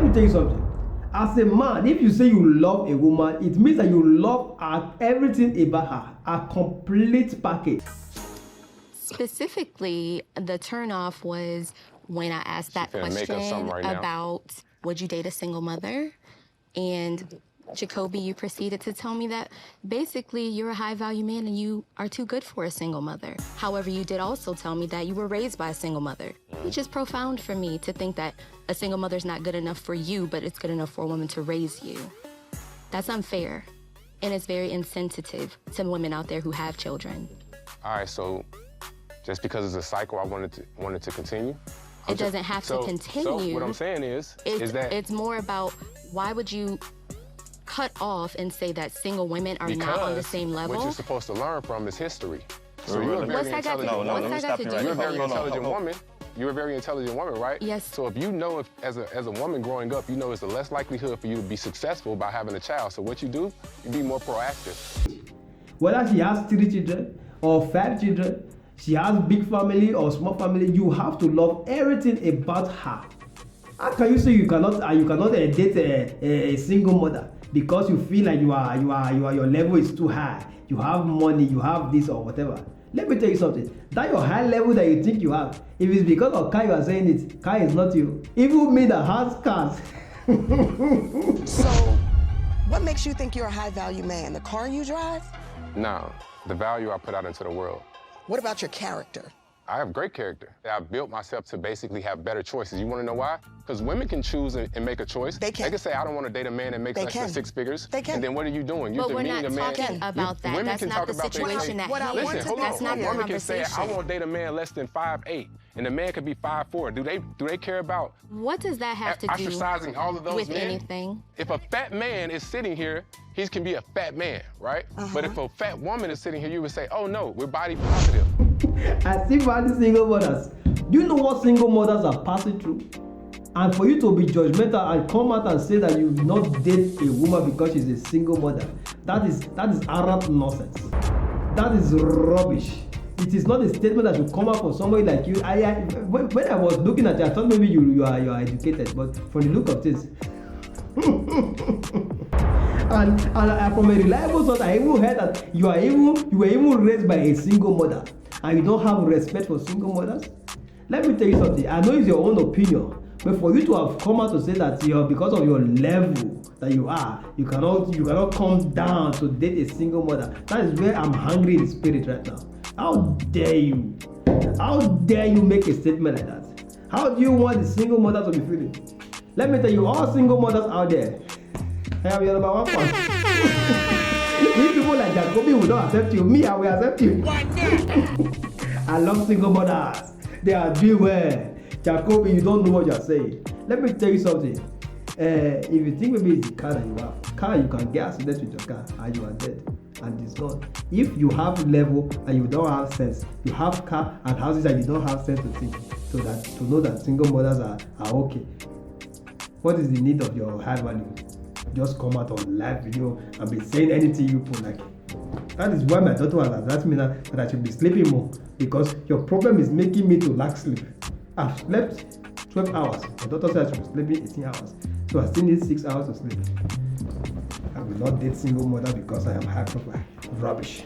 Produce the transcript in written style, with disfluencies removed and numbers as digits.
me tell you something. As a man, if you say you love a woman, it means that you love her, everything about her, a complete package. Specifically, the turnoff was when I asked that question about would you date a single mother? And Jacoby, you proceeded to tell me that basically you're a high-value man and you are too good for a single mother. However, you did also tell me that you were raised by a single mother, which is profound for me to think that a single mother's not good enough for you, but it's good enough for a woman to raise you. That's unfair, and it's very insensitive to women out there who have children. All right, so just because it's a cycle, I wanted to continue? It doesn't have to continue. So what I'm saying is that it's more about why would you cut off and say that single women are not on the same level? What you're supposed to learn from is history. So you're a very intelligent woman. You're a very intelligent woman, right? Yes. So if you know, as a woman growing up, you know it's the less likelihood for you to be successful by having a child. So what you do, you be more proactive. Whether she has 3 children or 5 children, she has big family or small family, you have to love everything about her. How can you say you cannot date a single mother because you feel like your level is too high? You have money, you have this or whatever. Let me tell you something. That your high level that you think you have, if it's because of car you are saying it, car is not you. Even me that has cars. So, what makes you think you're a high-value man? The car you drive? No, the value I put out into the world. What about your character? I have great character. I've built myself to basically have better choices. You want to know why? Because women can choose and make a choice. They can. They can say, I don't want to date a man that makes less than 6 figures. They can. And then what are you doing? You're but we're not demeaning a man. talking about that. That's not the situation that That's not the conversation. can say, I won't date a man less than 5'8", and the man could be 5'4". Do they care about what does that have to do ostracizing all of those with men? anything? If a fat man is sitting here, he can be a fat man, right? But if a fat woman is sitting here, you would say, oh no, we're body positive. I see value single mothers. Do you know what single mothers are passing through? And for you to be judgmental and come out and say that you will not date a woman because she's a single mother, that is arrant nonsense. That is rubbish. It is not a statement that should come out from somebody like you. When I was looking at you, I thought maybe you are educated, but from the look of this. and from a reliable source, I even heard that you were even raised by a single mother, and you don't have respect for single mothers. Let me tell you something. I know it's your own opinion, but for you to have come out to say that because of your level that you are, you cannot come down to date a single mother. That is where I'm hungry in spirit right now. How dare you? How dare you make a statement like that? How do you want the single mother to be feeling? Let me tell you, all single mothers out there, I am your number 1 fan. If people like Jacoby will not accept you, me, I will accept you. I love single mothers. They are doing well. Jacoby, you don't know what you are saying. Let me tell you something. If you think maybe it's the car that you have, you can get accident with your car and you are dead. And it's gone. If you have level and you don't have sense, you have car and houses and you don't have sense to think, to know that single mothers are okay. What is the need of your high value? Just come out on live video and be saying anything you put like. That is why my daughter has asked me that I should be sleeping more, because your problem is making me to lack sleep. I've slept 12 hours. My daughter said I should be sleeping 18 hours. So I still need 6 hours to sleep. I will not date single mother because I am high profile. Rubbish.